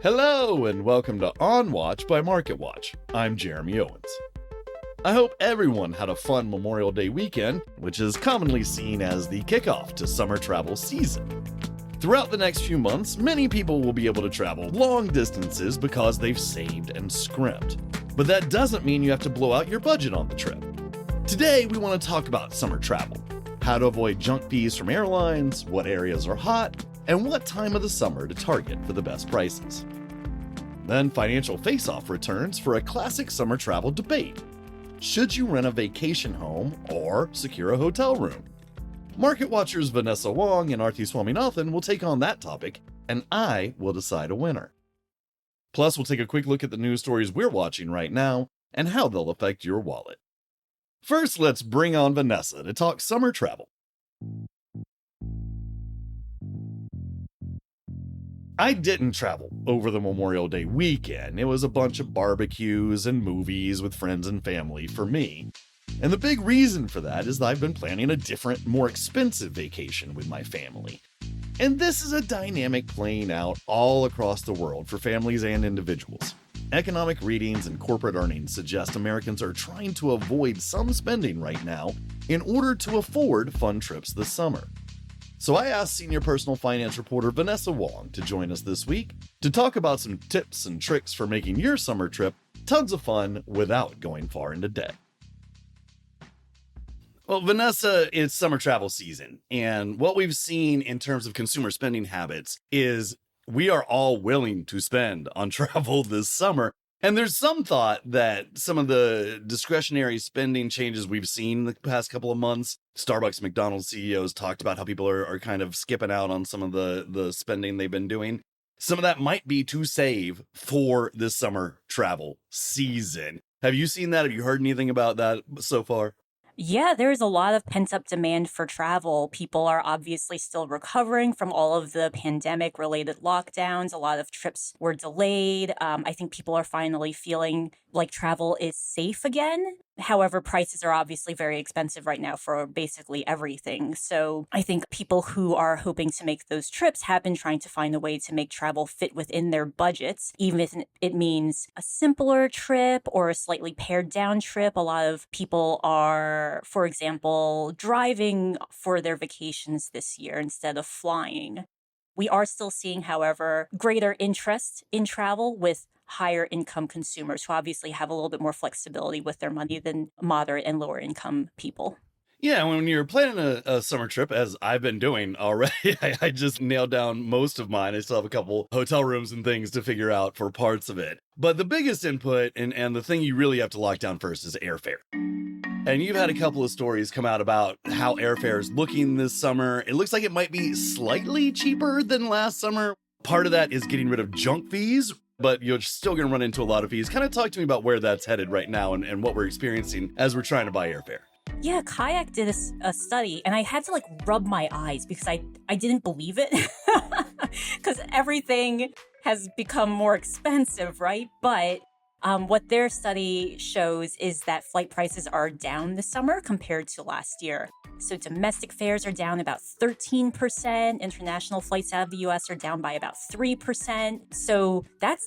Hello and welcome to On Watch by MarketWatch. I'm Jeremy Owens. I hope everyone had a fun Memorial Day weekend, which is commonly seen as the kickoff to summer travel season. Throughout the next few months, many people will be able to travel long distances because they've saved and scrimped. But that doesn't mean you have to blow out your budget on the trip. Today, we want to talk about summer travel, how to avoid junk fees from airlines, what areas are hot, and what time of the summer to target for the best prices. Then Financial Face-Off returns for a classic summer travel debate. Should you rent a vacation home or secure a hotel room? Market Watchers Venessa Wong and Arthi Swaminathan will take on that topic, and I will decide a winner. Plus, we'll take a quick look at the news stories we're watching right now and how they'll affect your wallet. First, let's bring on Venessa to talk summer travel. I didn't travel over the Memorial Day weekend. It was a bunch of barbecues and movies with friends and family for me. And the big reason for that is that I've been planning a different, more expensive vacation with my family. And this is a dynamic playing out all across the world for families and individuals. Economic readings and corporate earnings suggest Americans are trying to avoid some spending right now in order to afford fun trips this summer. So I asked senior personal finance reporter Venessa Wong to join us this week to talk about some tips and tricks for making your summer trip tons of fun without going far into debt. Well, Venessa, it's summer travel season, and what we've seen in terms of consumer spending habits is we are all willing to spend on travel this summer. And there's some thought that some of the discretionary spending changes we've seen in the past couple of months, Starbucks, McDonald's CEOs talked about how people are kind of skipping out on some of the spending they've been doing. Some of that might be to save for this summer travel season. Have you seen that? Have you heard anything about that so far? Yeah, there's a lot of pent-up demand for travel. People are obviously still recovering from all of the pandemic-related lockdowns. A lot of trips were delayed. I think people are finally feeling like travel is safe again. However, prices are obviously very expensive right now for basically everything. So I think people who are hoping to make those trips have been trying to find a way to make travel fit within their budgets, even if it means a simpler trip or a slightly pared down trip. A lot of people are, for example, driving for their vacations this year instead of flying. We are still seeing, however, greater interest in travel with higher income consumers who obviously have a little bit more flexibility with their money than moderate and lower income people. Yeah, when you're planning a summer trip, as I've been doing already, I just nailed down most of mine. I still have a couple hotel rooms and things to figure out for parts of it. But the biggest input and the thing you really have to lock down first is airfare. And you've had a couple of stories come out about how airfare is looking this summer. It looks like it might be slightly cheaper than last summer. Part of that is getting rid of junk fees, but you're still going to run into a lot of fees. Kind of talk to me about where that's headed right now and what we're experiencing as we're trying to buy airfare. Yeah, Kayak did a study, and I had to rub my eyes because I didn't believe it because everything has become more expensive, right? But what their study shows is that flight prices are down this summer compared to last year. So domestic fares are down about 13%. International flights out of the US are down by about 3%. So that's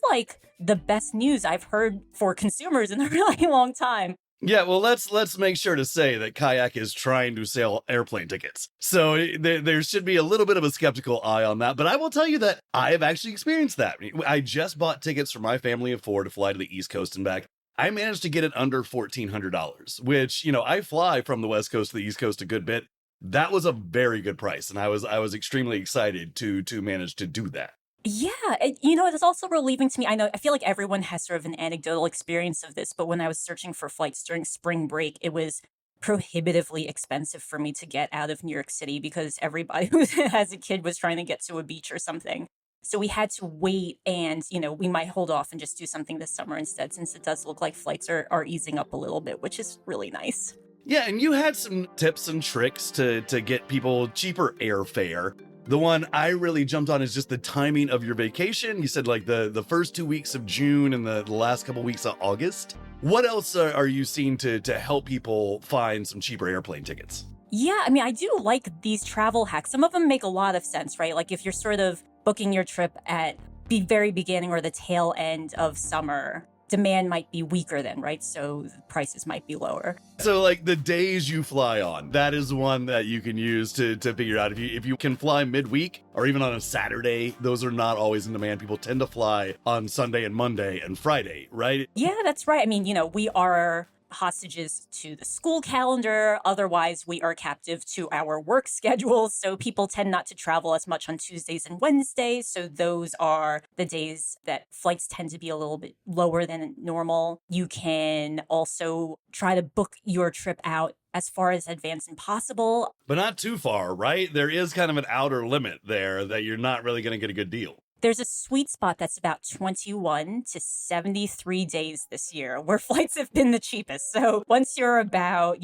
the best news I've heard for consumers in a really long time. Yeah, well, let's make sure to say that Kayak is trying to sell airplane tickets. So there should be a little bit of a skeptical eye on that. But I will tell you that I have actually experienced that. I just bought tickets for my family of four to fly to the East Coast and back. I managed to get it under $1,400, which, I fly from the West Coast to the East Coast a good bit. That was a very good price. And I was extremely excited to manage to do that. Yeah, it's also relieving to me. I feel like everyone has sort of an anecdotal experience of this, but when I was searching for flights during spring break, it was prohibitively expensive for me to get out of New York City because everybody who has a kid was trying to get to a beach or something. So we had to wait and, we might hold off and just do something this summer instead, since it does look like flights are easing up a little bit, which is really nice. Yeah, and you had some tips and tricks to get people cheaper airfare. The one I really jumped on is just the timing of your vacation. You said the first 2 weeks of June and the last couple weeks of August. What else are you seeing to help people find some cheaper airplane tickets? Yeah, I do like these travel hacks. Some of them make a lot of sense, right? Like if you're sort of booking your trip at the very beginning or the tail end of summer, demand might be weaker then, right? So prices might be lower. So like the days you fly on, that is one that you can use to figure out if you can fly midweek or even on a Saturday. Those are not always in demand. People tend to fly on Sunday and Monday and Friday, right? Yeah, that's right. I mean, we are hostages to the school calendar. Otherwise, we are captive to our work schedules. So people tend not to travel as much on Tuesdays and Wednesdays. So those are the days that flights tend to be a little bit lower than normal. You can also try to book your trip out as far as advanced as possible. But not too far, right? There is kind of an outer limit there that you're not really going to get a good deal. There's a sweet spot that's about 21 to 73 days this year where flights have been the cheapest. So once you're about,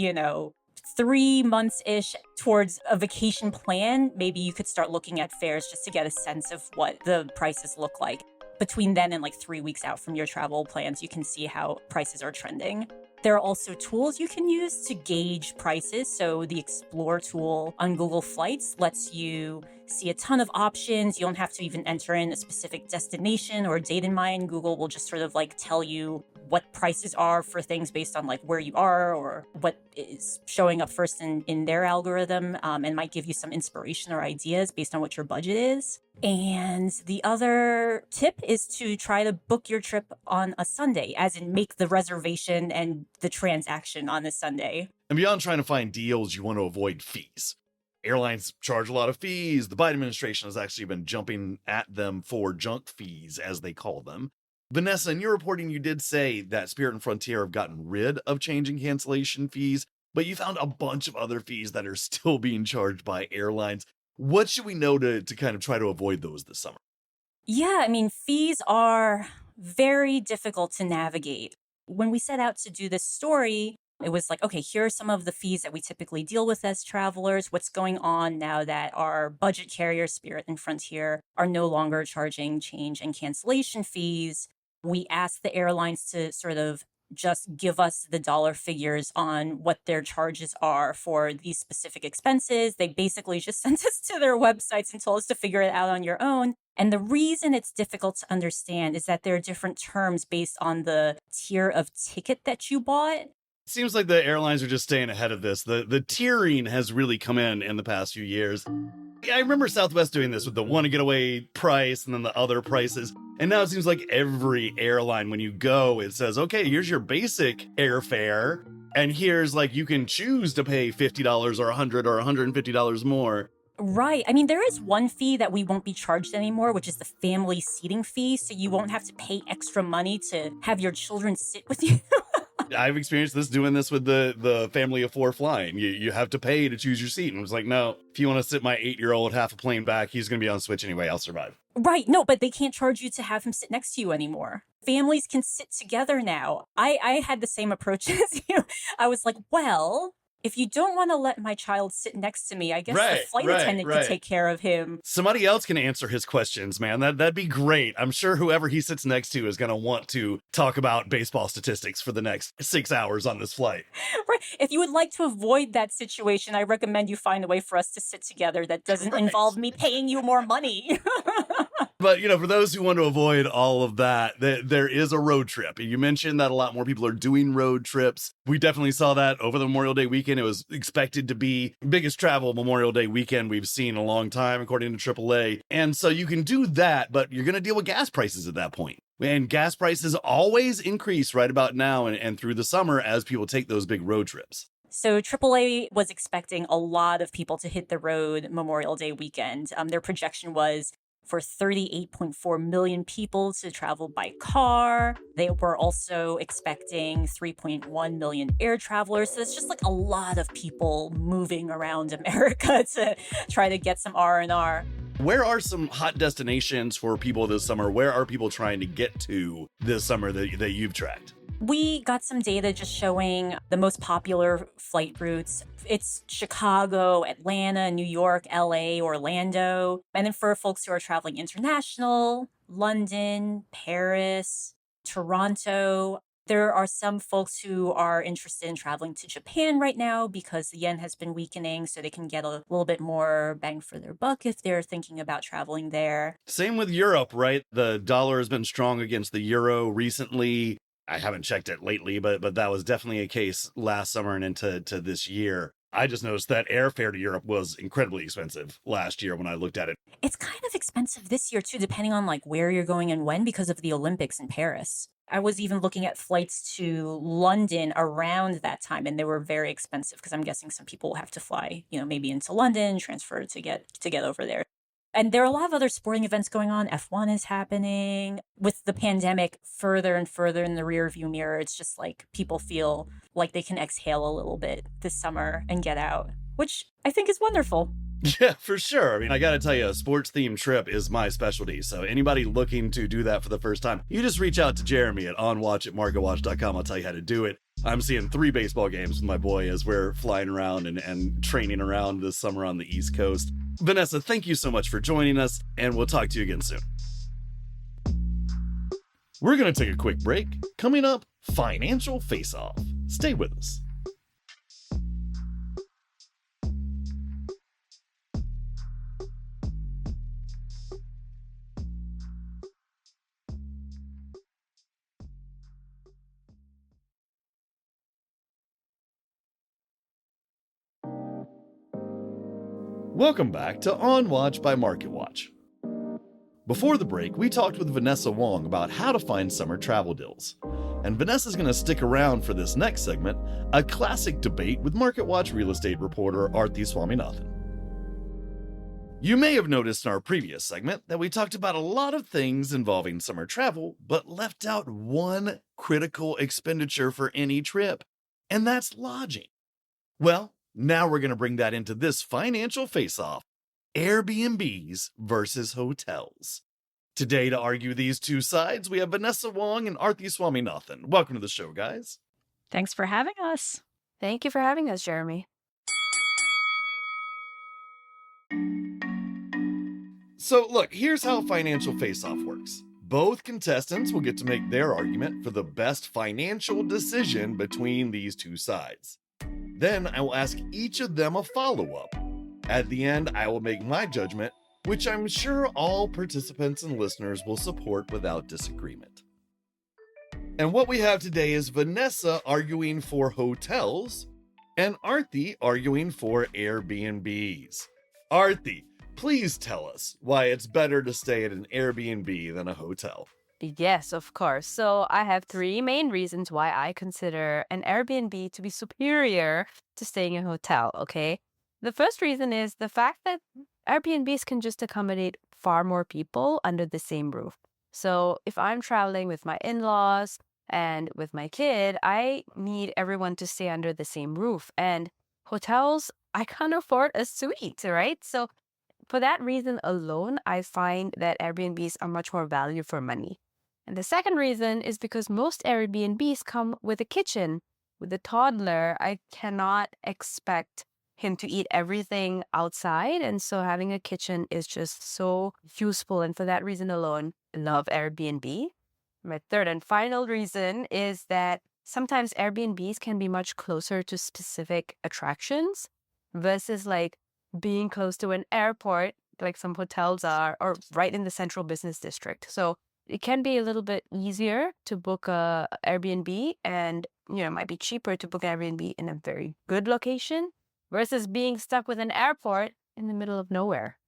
3 months-ish towards a vacation plan, maybe you could start looking at fares just to get a sense of what the prices look like. Between then and like 3 weeks out from your travel plans, you can see how prices are trending. There are also tools you can use to gauge prices. So the Explore tool on Google Flights lets you see a ton of options. You don't have to even enter in a specific destination or date in mind. Google will just sort of like tell you what prices are for things based on like where you are or what is showing up first in their algorithm, and might give you some inspiration or ideas based on what your budget is. And the other tip is to try to book your trip on a Sunday, as in make the reservation and the transaction on a Sunday. And beyond trying to find deals, you want to avoid fees. Airlines charge a lot of fees. The Biden administration has actually been jumping at them for junk fees, as they call them. Venessa, in your reporting, you did say that Spirit and Frontier have gotten rid of change and cancellation fees, but you found a bunch of other fees that are still being charged by airlines. What should we know to kind of try to avoid those this summer? Yeah, I mean, fees are very difficult to navigate. When we set out to do this story, it was like, okay, here are some of the fees that we typically deal with as travelers. What's going on now that our budget carriers, Spirit and Frontier, are no longer charging change and cancellation fees? We asked the airlines to sort of just give us the dollar figures on what their charges are for these specific expenses. They basically just sent us to their websites and told us to figure it out on your own. And the reason it's difficult to understand is that there are different terms based on the tier of ticket that you bought. Seems like the airlines are just staying ahead of this. The tiering has really come in the past few years. I remember Southwest doing this with the one getaway price and then the other prices. And now it seems like every airline, when you go, it says, okay, here's your basic airfare. And here's like, you can choose to pay $50 or $100 or $150 more. Right. I mean, there is one fee that we won't be charged anymore, which is the family seating fee. So you won't have to pay extra money to have your children sit with you. I've experienced doing this with the family of 4 flying. You have to pay to choose your seat. And it was like, no, if you want to sit my 8-year-old half a plane back, he's going to be on Switch anyway. I'll survive. Right. No, but they can't charge you to have him sit next to you anymore. Families can sit together now. I had the same approach as you. I was like, well, if you don't want to let my child sit next to me, I guess the flight attendant can take care of him. Somebody else can answer his questions, man. That'd be great. I'm sure whoever he sits next to is going to want to talk about baseball statistics for the next 6 hours on this flight. Right. If you would like to avoid that situation, I recommend you find a way for us to sit together that doesn't involve me paying you more money. But, for those who want to avoid all of that, there is a road trip. You mentioned that a lot more people are doing road trips. We definitely saw that over the Memorial Day weekend. It was expected to be the biggest travel Memorial Day weekend we've seen in a long time, according to AAA. And so you can do that, but you're going to deal with gas prices at that point. And gas prices always increase right about now and through the summer as people take those big road trips. So AAA was expecting a lot of people to hit the road Memorial Day weekend. Their projection was for 38.4 million people to travel by car. They were also expecting 3.1 million air travelers. So it's just like a lot of people moving around America to try to get some R&R. Where are some hot destinations for people this summer? Where are people trying to get to this summer that you've tracked? We got some data just showing the most popular flight routes. It's Chicago, Atlanta, New York, LA, Orlando. And then for folks who are traveling international, London, Paris, Toronto. There are some folks who are interested in traveling to Japan right now because the yen has been weakening, so they can get a little bit more bang for their buck if they're thinking about traveling there. Same with Europe, right? The dollar has been strong against the euro recently. I haven't checked it lately, but that was definitely a case last summer and into this year. I just noticed that airfare to Europe was incredibly expensive last year when I looked at it. It's kind of expensive this year too, depending on like where you're going and when, because of the Olympics in Paris. I was even looking at flights to London around that time, and they were very expensive because I'm guessing some people will have to fly, maybe into London, transfer to get over there. And there are a lot of other sporting events going on. F1 is happening. With the pandemic further and further in the rearview mirror, it's just like people feel like they can exhale a little bit this summer and get out, which I think is wonderful. Yeah, for sure. I mean, I gotta tell you, a sports-themed trip is my specialty. So anybody looking to do that for the first time, you just reach out to Jeremy at onwatch@marketwatch.com. I'll tell you how to do it. I'm seeing 3 baseball games with my boy as we're flying around and training around this summer on the East Coast. Venessa, thank you so much for joining us, and we'll talk to you again soon. We're gonna take a quick break. Coming up, Financial Face-Off. Stay with us. Welcome back to On Watch by MarketWatch. Before the break, we talked with Venessa Wong about how to find summer travel deals. And Vanessa's going to stick around for this next segment, a classic debate with MarketWatch real estate reporter Arthi Swaminathan. You may have noticed in our previous segment that we talked about a lot of things involving summer travel, but left out one critical expenditure for any trip, and that's lodging. Well, now we're going to bring that into this financial face-off, Airbnbs versus hotels. Today, to argue these two sides, we have Venessa Wong and Arthi Swaminathan. Welcome to the show, guys. Thanks for having us. Thank you for having us, Jeremy. So look, here's how Financial Face-Off works. Both contestants will get to make their argument for the best financial decision between these two sides. Then I will ask each of them a follow-up. At the end, I will make my judgment, which I'm sure all participants and listeners will support without disagreement. And what we have today is Venessa arguing for hotels and Arthi arguing for Airbnbs. Arthi, please tell us why it's better to stay at an Airbnb than a hotel. Yes, of course. So I have 3 main reasons why I consider an Airbnb to be superior to staying in a hotel, okay? The first reason is the fact that Airbnbs can just accommodate far more people under the same roof. So if I'm traveling with my in-laws and with my kid, I need everyone to stay under the same roof. And hotels, I can't afford a suite, right? So for that reason alone, I find that Airbnbs are much more value for money. And the second reason is because most Airbnbs come with a kitchen. With a toddler, I cannot expect him to eat everything outside. And so having a kitchen is just so useful. And for that reason alone, I love Airbnb. My third and final reason is that sometimes Airbnbs can be much closer to specific attractions versus like being close to an airport, like some hotels are, or right in the central business district. So it can be a little bit easier to book a Airbnb, and it might be cheaper to book an Airbnb in a very good location versus being stuck with an airport in the middle of nowhere.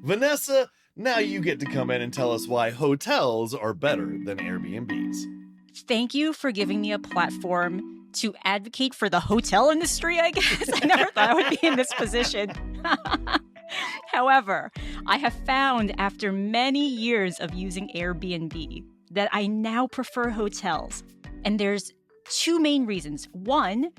Venessa, now you get to come in and tell us why hotels are better than Airbnbs. Thank you for giving me a platform to advocate for the hotel industry, I guess. I never thought I would be in this position. However, I have found after many years of using Airbnb that I now prefer hotels. And there's 2 main reasons. One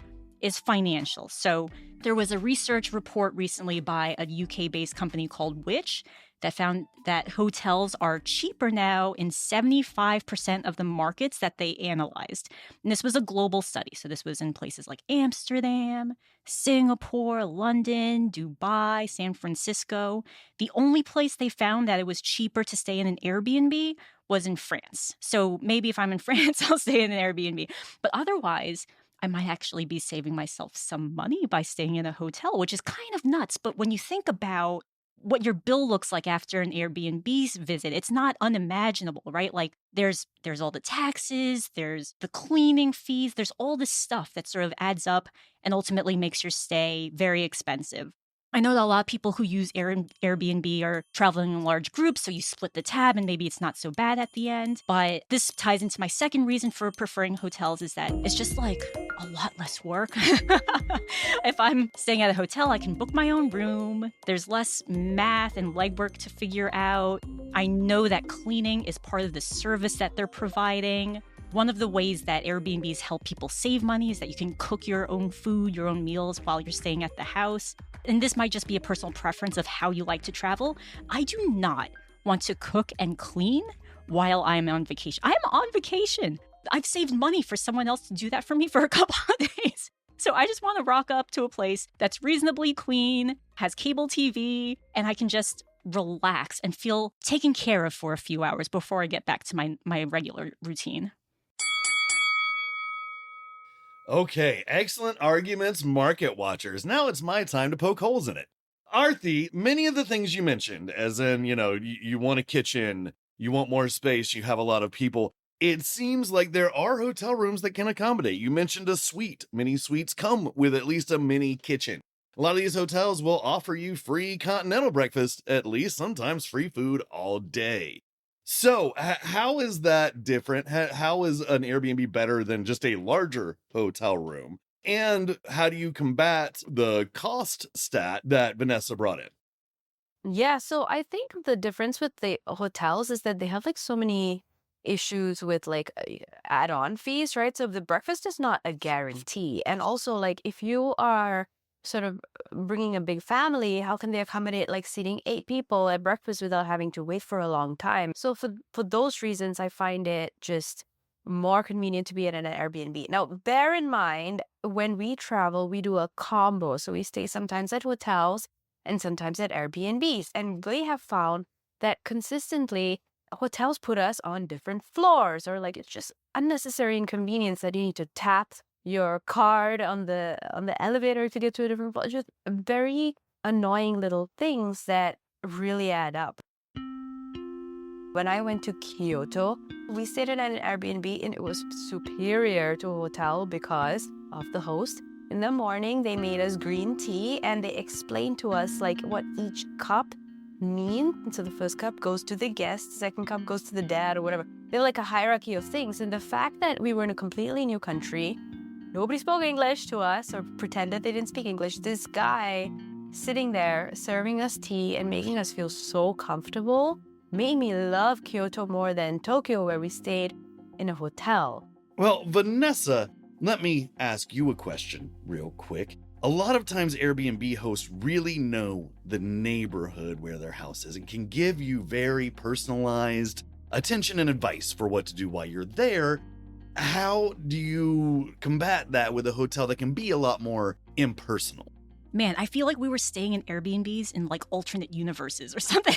is financial. So there was a research report recently by a UK-based company called Which that found that hotels are cheaper now in 75% of the markets that they analyzed. And this was a global study. So this was in places like Amsterdam, Singapore, London, Dubai, San Francisco. The only place they found that it was cheaper to stay in an Airbnb was in France. So maybe if I'm in France, I'll stay in an Airbnb. But otherwise, I might actually be saving myself some money by staying in a hotel, which is kind of nuts. But when you think about what your bill looks like after an Airbnb visit, it's not unimaginable, right? Like there's all the taxes, there's the cleaning fees, there's all this stuff that sort of adds up and ultimately makes your stay very expensive. I know that a lot of people who use Airbnb are traveling in large groups, so you split the tab and maybe it's not so bad at the end. But this ties into my second reason for preferring hotels is that it's just like a lot less work. If I'm staying at a hotel, I can book my own room. There's less math and legwork to figure out. I know that cleaning is part of the service that they're providing. One of the ways that Airbnbs help people save money is that you can cook your own food, your own meals while you're staying at the house. And this might just be a personal preference of how you like to travel. I do not want to cook and clean while I'm on vacation. I am on vacation. I've saved money for someone else to do that for me for a couple of days. So I just want to rock up to a place that's reasonably clean, has cable TV, and I can just relax and feel taken care of for a few hours before I get back to my regular routine. Okay, excellent arguments, market watchers. Now it's my time to poke holes in it. Arthi, many of the things you mentioned, as in, you want a kitchen, you want more space, you have a lot of people, it seems like there are hotel rooms that can accommodate. You mentioned a suite. Many suites come with at least a mini kitchen. A lot of these hotels will offer you free continental breakfast, at least sometimes free food all day. So, how is that different? How is an Airbnb better than just a larger hotel room? And how do you combat the cost stat that Vanessa brought in? Yeah, so I think the difference with the hotels is that they have like so many issues with like add-on fees, right? So the breakfast is not a guarantee. And also like if you are sort of bringing a big family, how can they accommodate like seating 8 people at breakfast without having to wait for a long time? So for those reasons, I find it just more convenient to be at an Airbnb. Now, bear in mind, when we travel, we do a combo. So we stay sometimes at hotels and sometimes at Airbnbs. And they have found that consistently hotels put us on different floors, or like it's just unnecessary inconvenience that you need to tap your card on the elevator to get to a different floor. It's just very annoying little things that really add up. When I went to Kyoto, we stayed at an Airbnb and it was superior to a hotel because of the host. In the morning, they made us green tea and they explained to us like what each cup means. And so the first cup goes to the guest, the second cup goes to the dad or whatever. They're like a hierarchy of things. And the fact that we were in a completely new country, nobody spoke English to us or pretended they didn't speak English. This guy sitting there serving us tea and making us feel so comfortable made me love Kyoto more than Tokyo, where we stayed in a hotel. Well, Vanessa, let me ask you a question real quick. A lot of times Airbnb hosts really know the neighborhood where their house is and can give you very personalized attention and advice for what to do while you're there. How do you combat that with a hotel that can be a lot more impersonal? Man, I feel like we were staying in Airbnbs in like alternate universes or something.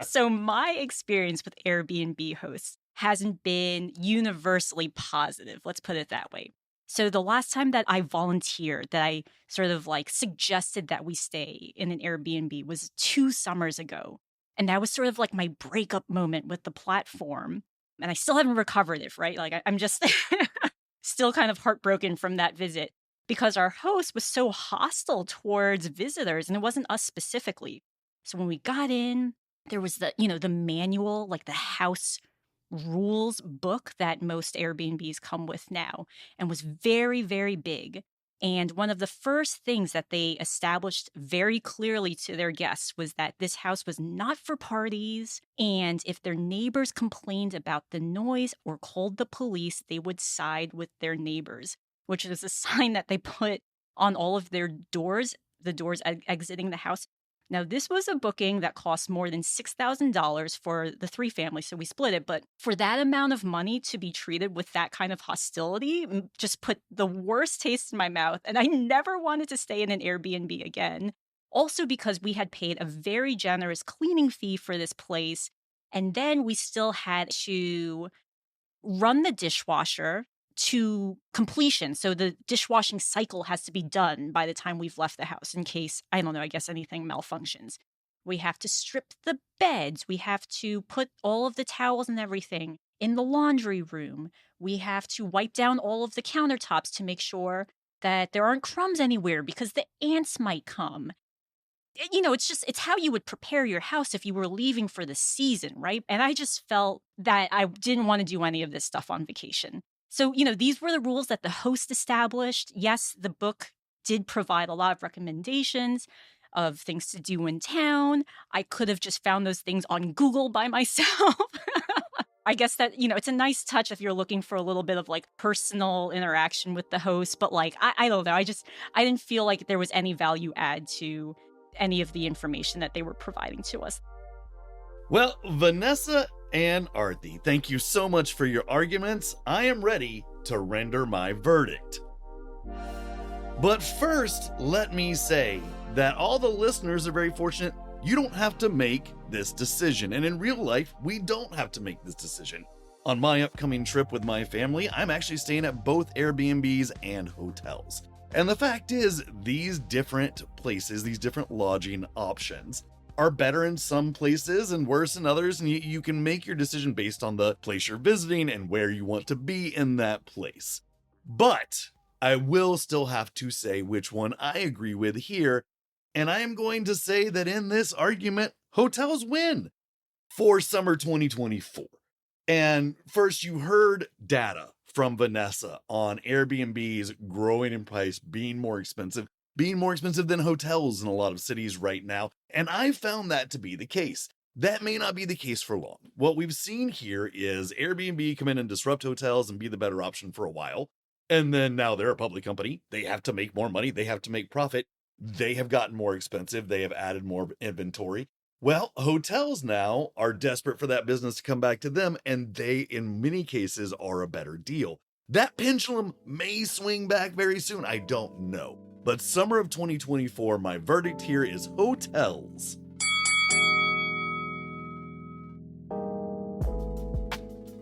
So my experience with Airbnb hosts hasn't been universally positive. Let's put it that way. So the last time that I volunteered, that I sort of like suggested that we stay in an Airbnb was 2 summers ago. And that was sort of like my breakup moment with the platform. And I still haven't recovered it, right? Like I'm just still kind of heartbroken from that visit because our host was so hostile towards visitors and it wasn't us specifically. So when we got in, there was the manual, like the house rules book that most Airbnbs come with now, and was very, very big. And one of the first things that they established very clearly to their guests was that this house was not for parties. And if their neighbors complained about the noise or called the police, they would side with their neighbors, which is a sign that they put on all of their doors, the doors exiting the house. Now, this was a booking that cost more than $6,000 for the 3 families, so we split it. But for that amount of money to be treated with that kind of hostility just put the worst taste in my mouth. And I never wanted to stay in an Airbnb again. Also because we had paid a very generous cleaning fee for this place. And then we still had to run the dishwasher to completion. So the dishwashing cycle has to be done by the time we've left the house in case, I don't know, I guess anything malfunctions. We have to strip the beds. We have to put all of the towels and everything in the laundry room. We have to wipe down all of the countertops to make sure that there aren't crumbs anywhere because the ants might come. It's how you would prepare your house if you were leaving for the season, right? And I just felt that I didn't want to do any of this stuff on vacation. So, these were the rules that the host established. Yes, the book did provide a lot of recommendations of things to do in town. I could have just found those things on Google by myself. I guess that, it's a nice touch if you're looking for a little bit of personal interaction with the host. But I don't know. I didn't feel like there was any value add to any of the information that they were providing to us. Well, Venessa and Arthi, thank you so much for your arguments. I am ready to render my verdict. But first, let me say that all the listeners are very fortunate. You don't have to make this decision. And in real life, we don't have to make this decision. On my upcoming trip with my family, I'm actually staying at both Airbnbs and hotels. And the fact is, these different places, these different lodging options are better in some places and worse in others, and you can make your decision based on the place you're visiting and where you want to be in that place. But I will still have to say which one I agree with here, and I am going to say that in this argument, hotels win for summer 2024. And first, you heard data from Venessa on Airbnb's growing in price, being more expensive than hotels in a lot of cities right now. And I found that to be the case. That may not be the case for long. What we've seen here is Airbnb come in and disrupt hotels and be the better option for a while. And then now they're a public company. They have to make more money. They have to make profit. They have gotten more expensive. They have added more inventory. Well, hotels now are desperate for that business to come back to them, and they, in many cases, are a better deal. That pendulum may swing back very soon. I don't know. But summer of 2024, my verdict here is hotels.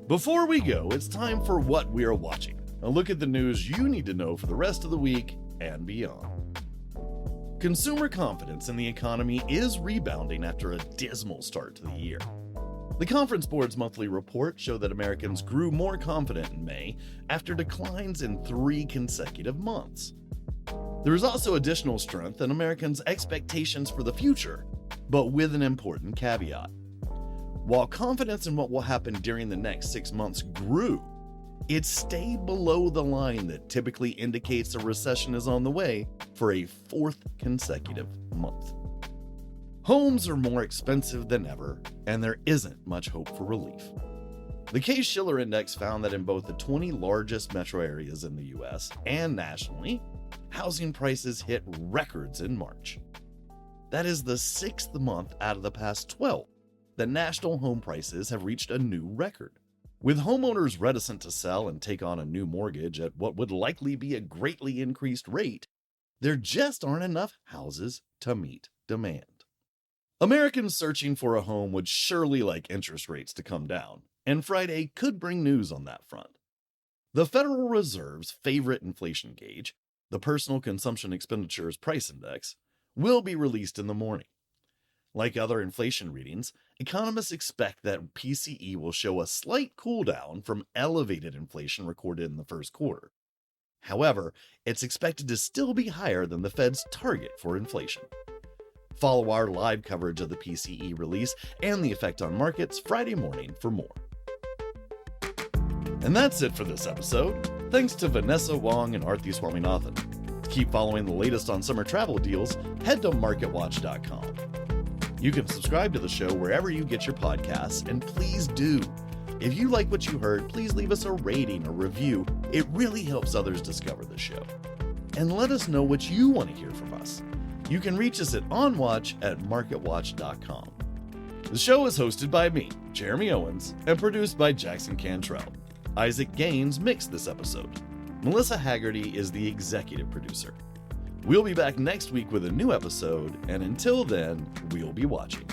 Before we go, it's time for what we are watching. A look at the news you need to know for the rest of the week and beyond. Consumer confidence in the economy is rebounding after a dismal start to the year. The Conference Board's monthly report showed that Americans grew more confident in May after declines in 3 consecutive months. There is also additional strength in Americans' expectations for the future, but with an important caveat. While confidence in what will happen during the next 6 months grew, it stayed below the line that typically indicates a recession is on the way for a 4th consecutive month. Homes are more expensive than ever, and there isn't much hope for relief. The Case-Shiller Index found that in both the 20 largest metro areas in the US and nationally, housing prices hit records in March. That is the 6th month out of the past 12 that national home prices have reached a new record. With homeowners reticent to sell and take on a new mortgage at what would likely be a greatly increased rate, there just aren't enough houses to meet demand. Americans searching for a home would surely like interest rates to come down, and Friday could bring news on that front. The Federal Reserve's favorite inflation gauge, the Personal Consumption Expenditures Price Index, will be released in the morning. Like other inflation readings, economists expect that PCE will show a slight cool down from elevated inflation recorded in the first quarter. However, it's expected to still be higher than the Fed's target for inflation. Follow our live coverage of the PCE release and the effect on markets Friday morning for more. And that's it for this episode. Thanks to Venessa Wong and Arthi Swaminathan. To keep following the latest on summer travel deals, head to MarketWatch.com. You can subscribe to the show wherever you get your podcasts, and please do. If you like what you heard, please leave us a rating or review. It really helps others discover the show. And let us know what you want to hear from us. You can reach us at onwatch@marketwatch.com. The show is hosted by me, Jeremy Owens, and produced by Jackson Cantrell. Isaac Gaines mixed this episode. Melissa Haggerty is the executive producer. We'll be back next week with a new episode, and until then, we'll be watching.